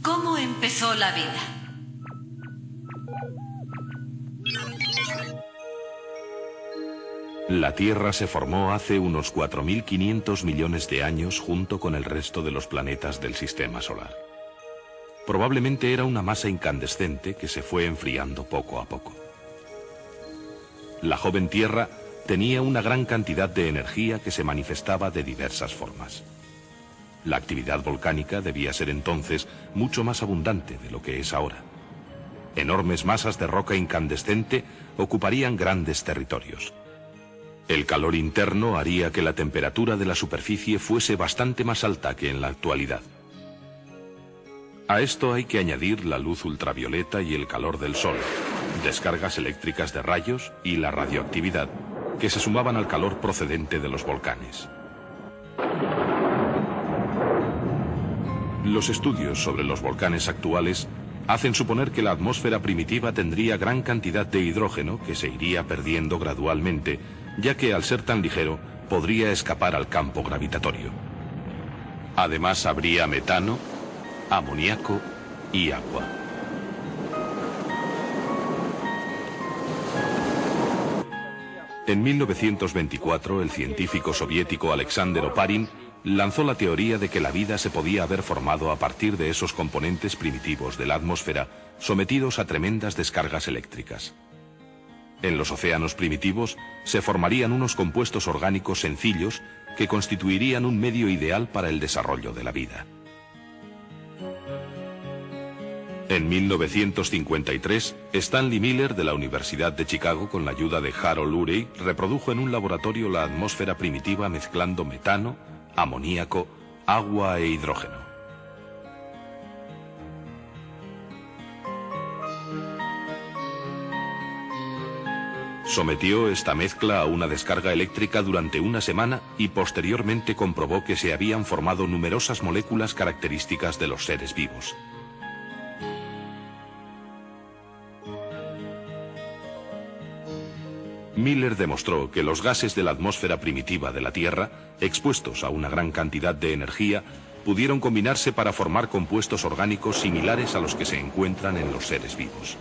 ¿Cómo empezó la vida? La Tierra se formó hace unos 4.500 millones de años junto con el resto de los planetas del Sistema Solar. Probablemente era una masa incandescente que se fue enfriando poco a poco. La joven Tierra tenía una gran cantidad de energía que se manifestaba de diversas formas. La actividad volcánica debía ser entonces mucho más abundante de lo que es ahora. Enormes masas de roca incandescente ocuparían grandes territorios. El calor interno haría que la temperatura de la superficie fuese bastante más alta que en la actualidad. A esto hay que añadir la luz ultravioleta y el calor del sol, descargas eléctricas de rayos y la radioactividad, que se sumaban al calor procedente de los volcanes. Los estudios sobre los volcanes actuales hacen suponer que la atmósfera primitiva tendría gran cantidad de hidrógeno que se iría perdiendo gradualmente, ya que al ser tan ligero podría escapar al campo gravitatorio. Además habría metano, amoníaco y agua. En 1924, el científico soviético Alexander Oparin lanzó la teoría de que la vida se podía haber formado a partir de esos componentes primitivos de la atmósfera sometidos a tremendas descargas eléctricas. En los océanos primitivos se formarían unos compuestos orgánicos sencillos que constituirían un medio ideal para el desarrollo de la vida. En 1953, Stanley Miller de la Universidad de Chicago, con la ayuda de Harold Urey, reprodujo en un laboratorio la atmósfera primitiva mezclando metano, amoníaco, agua e hidrógeno. Sometió esta mezcla a una descarga eléctrica durante una semana y posteriormente comprobó que se habían formado numerosas moléculas características de los seres vivos. Miller demostró que los gases de la atmósfera primitiva de la Tierra, expuestos a una gran cantidad de energía, pudieron combinarse para formar compuestos orgánicos similares a los que se encuentran en los seres vivos.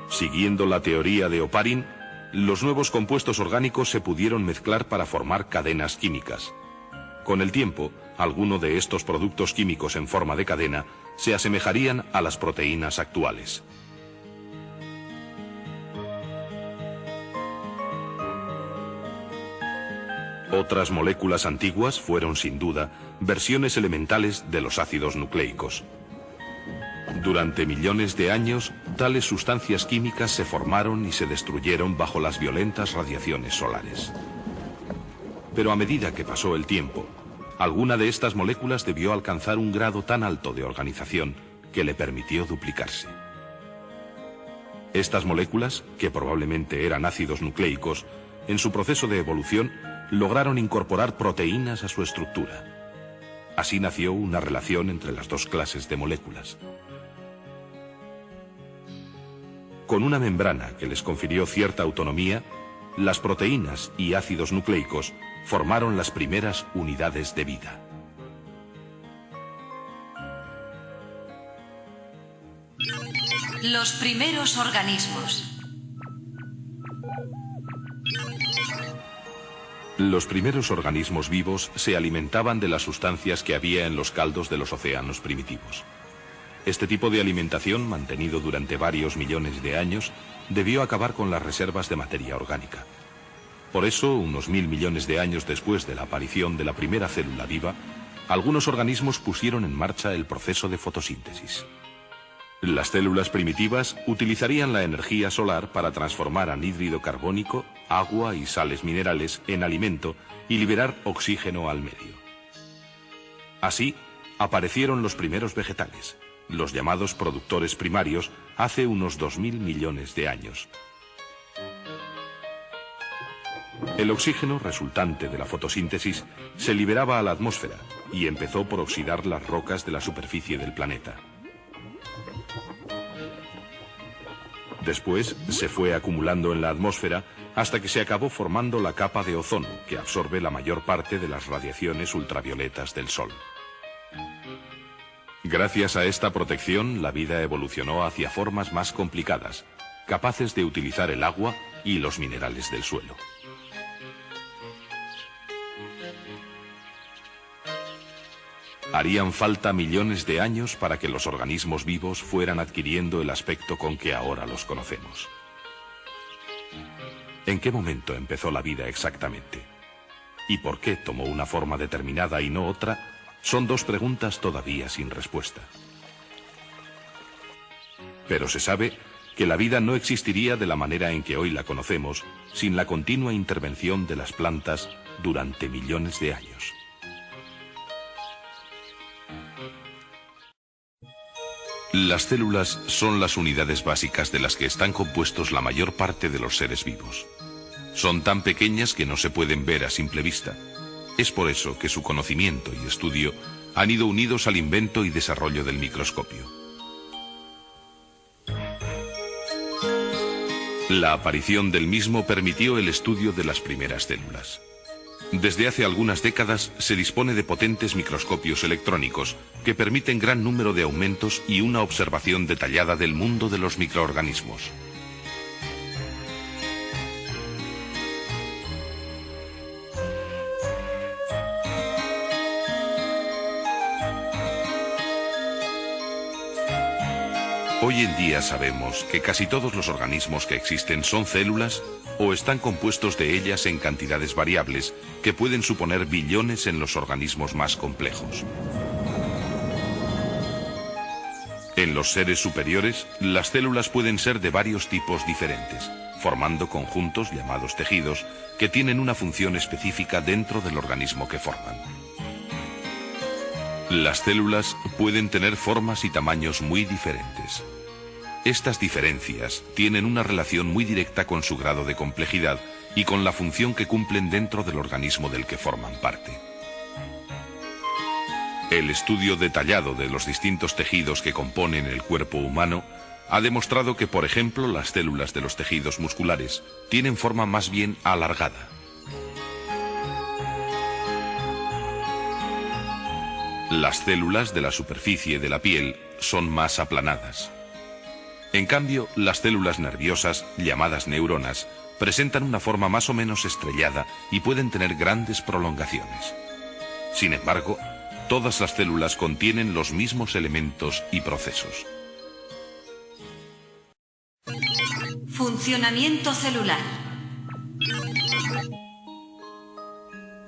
Siguiendo la teoría de Oparin, los nuevos compuestos orgánicos se pudieron mezclar para formar cadenas químicas. Con el tiempo, algunos de estos productos químicos en forma de cadena se asemejarían a las proteínas actuales. Otras moléculas antiguas fueron, sin duda, versiones elementales de los ácidos nucleicos. Durante millones de años, tales sustancias químicas se formaron y se destruyeron bajo las violentas radiaciones solares. Pero a medida que pasó el tiempo, alguna de estas moléculas debió alcanzar un grado tan alto de organización que le permitió duplicarse. Estas moléculas, que probablemente eran ácidos nucleicos, en su proceso de evolución lograron incorporar proteínas a su estructura. Así nació una relación entre las dos clases de moléculas. Con una membrana que les confirió cierta autonomía, las proteínas y ácidos nucleicos formaron las primeras unidades de vida. Los primeros organismos. Los primeros organismos vivos se alimentaban de las sustancias que había en los caldos de los océanos primitivos. Este tipo de alimentación, mantenido durante varios millones de años, debió acabar con las reservas de materia orgánica. Por eso, unos 1000 millones de años después de la aparición de la primera célula viva, algunos organismos pusieron en marcha el proceso de fotosíntesis. Las células primitivas utilizarían la energía solar para transformar anhídrido carbónico, agua y sales minerales en alimento y liberar oxígeno al medio. Así, aparecieron los primeros vegetales, los llamados productores primarios, hace unos 2000 millones de años. El oxígeno resultante de la fotosíntesis se liberaba a la atmósfera y empezó por oxidar las rocas de la superficie del planeta. Después se fue acumulando en la atmósfera hasta que se acabó formando la capa de ozono, que absorbe la mayor parte de las radiaciones ultravioletas del Sol. Gracias a esta protección, la vida evolucionó hacia formas más complicadas, capaces de utilizar el agua y los minerales del suelo. Harían falta millones de años para que los organismos vivos fueran adquiriendo el aspecto con que ahora los conocemos. ¿En qué momento empezó la vida exactamente? ¿Y por qué tomó una forma determinada y no otra? Son dos preguntas todavía sin respuesta. Pero se sabe que la vida no existiría de la manera en que hoy la conocemos sin la continua intervención de las plantas durante millones de años. Las células son las unidades básicas de las que están compuestos la mayor parte de los seres vivos. Son tan pequeñas que no se pueden ver a simple vista. Es por eso que su conocimiento y estudio han ido unidos al invento y desarrollo del microscopio. La aparición del mismo permitió el estudio de las primeras células. Desde hace algunas décadas se dispone de potentes microscopios electrónicos que permiten gran número de aumentos y una observación detallada del mundo de los microorganismos. Hoy en día sabemos que casi todos los organismos que existen son células o están compuestos de ellas en cantidades variables que pueden suponer billones en los organismos más complejos. En los seres superiores, las células pueden ser de varios tipos diferentes, formando conjuntos llamados tejidos que tienen una función específica dentro del organismo que forman. Las células pueden tener formas y tamaños muy diferentes. Estas diferencias tienen una relación muy directa con su grado de complejidad y con la función que cumplen dentro del organismo del que forman parte. El estudio detallado de los distintos tejidos que componen el cuerpo humano ha demostrado que, por ejemplo, las células de los tejidos musculares tienen forma más bien alargada. Las células de la superficie de la piel son más aplanadas. En cambio, las células nerviosas, llamadas neuronas, presentan una forma más o menos estrellada y pueden tener grandes prolongaciones. Sin embargo, todas las células contienen los mismos elementos y procesos. Funcionamiento celular.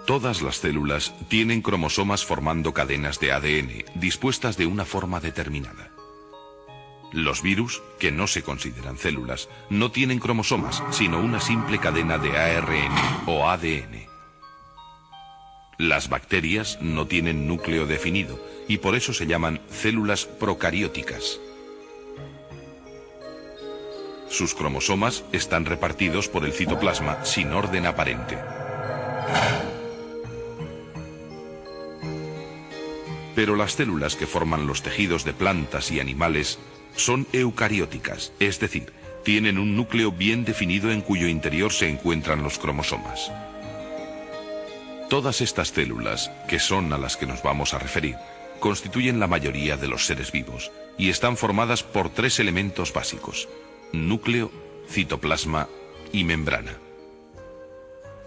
Todas las células tienen cromosomas formando cadenas de ADN dispuestas de una forma determinada. Los virus, que no se consideran células, no tienen cromosomas, sino una simple cadena de ARN o ADN. Las bacterias no tienen núcleo definido y por eso se llaman células procarióticas. Sus cromosomas están repartidos por el citoplasma sin orden aparente. Pero las células que forman los tejidos de plantas y animales son eucarióticas, es decir, tienen un núcleo bien definido en cuyo interior se encuentran los cromosomas. Todas estas células, que son a las que nos vamos a referir, constituyen la mayoría de los seres vivos y están formadas por tres elementos básicos: núcleo, citoplasma y membrana.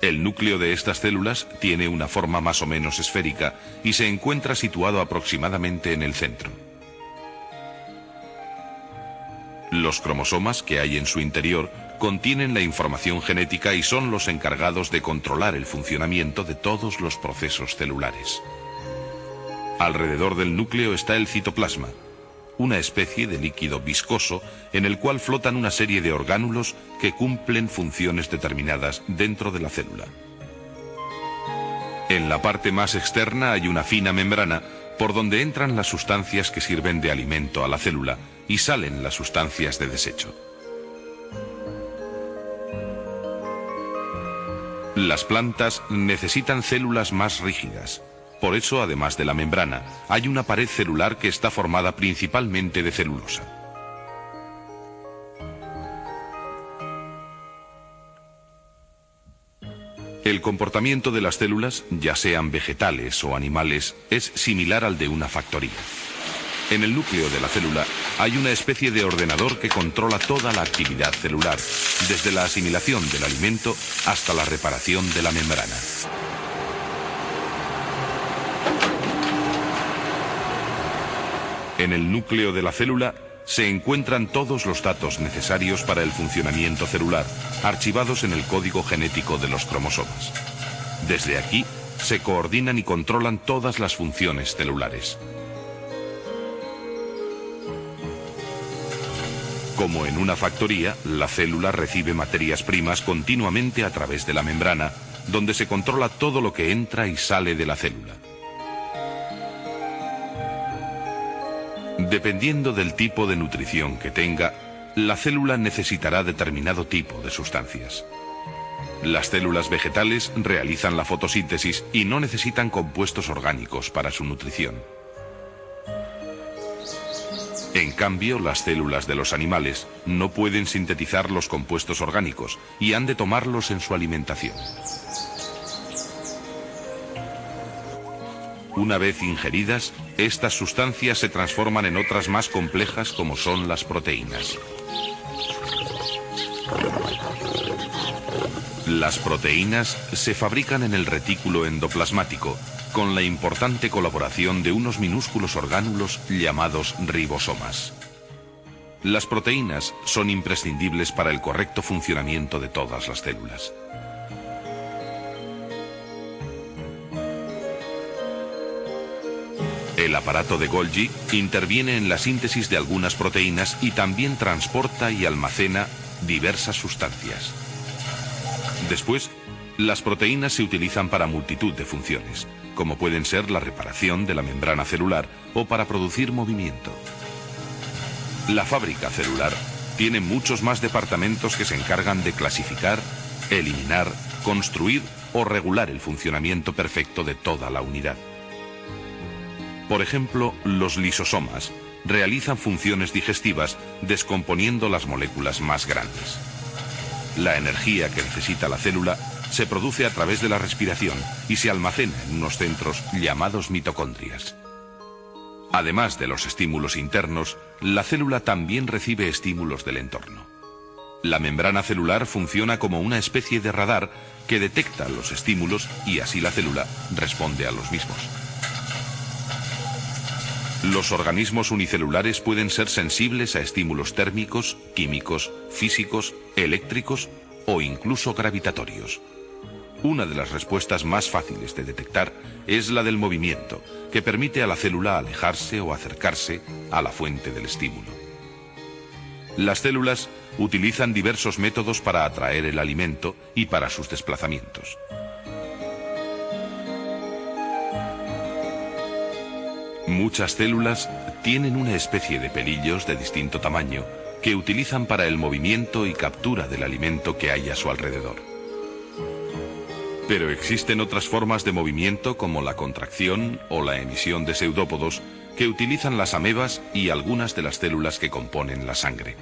El núcleo de estas células tiene una forma más o menos esférica y se encuentra situado aproximadamente en el centro. Los cromosomas que hay en su interior contienen la información genética y son los encargados de controlar el funcionamiento de todos los procesos celulares. Alrededor del núcleo está el citoplasma, una especie de líquido viscoso en el cual flotan una serie de orgánulos que cumplen funciones determinadas dentro de la célula. En la parte más externa hay una fina membrana por donde entran las sustancias que sirven de alimento a la célula y salen las sustancias de desecho. Las plantas necesitan células más rígidas. Por eso, además de la membrana, hay una pared celular que está formada principalmente de celulosa. El comportamiento de las células, ya sean vegetales o animales, es similar al de una factoría. En el núcleo de la célula hay una especie de ordenador que controla toda la actividad celular, desde la asimilación del alimento hasta la reparación de la membrana. En el núcleo de la célula se encuentran todos los datos necesarios para el funcionamiento celular, archivados en el código genético de los cromosomas. Desde aquí se coordinan y controlan todas las funciones celulares. Como en una factoría, la célula recibe materias primas continuamente a través de la membrana, donde se controla todo lo que entra y sale de la célula. Dependiendo del tipo de nutrición que tenga, la célula necesitará determinado tipo de sustancias. Las células vegetales realizan la fotosíntesis y no necesitan compuestos orgánicos para su nutrición. En cambio, las células de los animales no pueden sintetizar los compuestos orgánicos y han de tomarlos en su alimentación. Una vez ingeridas, estas sustancias se transforman en otras más complejas como son las proteínas. Las proteínas se fabrican en el retículo endoplasmático, con la importante colaboración de unos minúsculos orgánulos llamados ribosomas. Las proteínas son imprescindibles para el correcto funcionamiento de todas las células. El aparato de Golgi interviene en la síntesis de algunas proteínas y también transporta y almacena diversas sustancias. Después, las proteínas se utilizan para multitud de funciones, como pueden ser la reparación de la membrana celular o para producir movimiento. La fábrica celular tiene muchos más departamentos que se encargan de clasificar, eliminar, construir o regular el funcionamiento perfecto de toda la unidad. Por ejemplo, los lisosomas realizan funciones digestivas descomponiendo las moléculas más grandes. La energía que necesita la célula se produce a través de la respiración y se almacena en unos centros llamados mitocondrias. Además de los estímulos internos, la célula también recibe estímulos del entorno. La membrana celular funciona como una especie de radar que detecta los estímulos y así la célula responde a los mismos. Los organismos unicelulares pueden ser sensibles a estímulos térmicos, químicos, físicos, eléctricos o incluso gravitatorios. Una de las respuestas más fáciles de detectar es la del movimiento, que permite a la célula alejarse o acercarse a la fuente del estímulo. Las células utilizan diversos métodos para atraer el alimento y para sus desplazamientos. Muchas células tienen una especie de pelillos de distinto tamaño que utilizan para el movimiento y captura del alimento que hay a su alrededor. Pero existen otras formas de movimiento como la contracción o la emisión de pseudópodos que utilizan las amebas y algunas de las células que componen la sangre.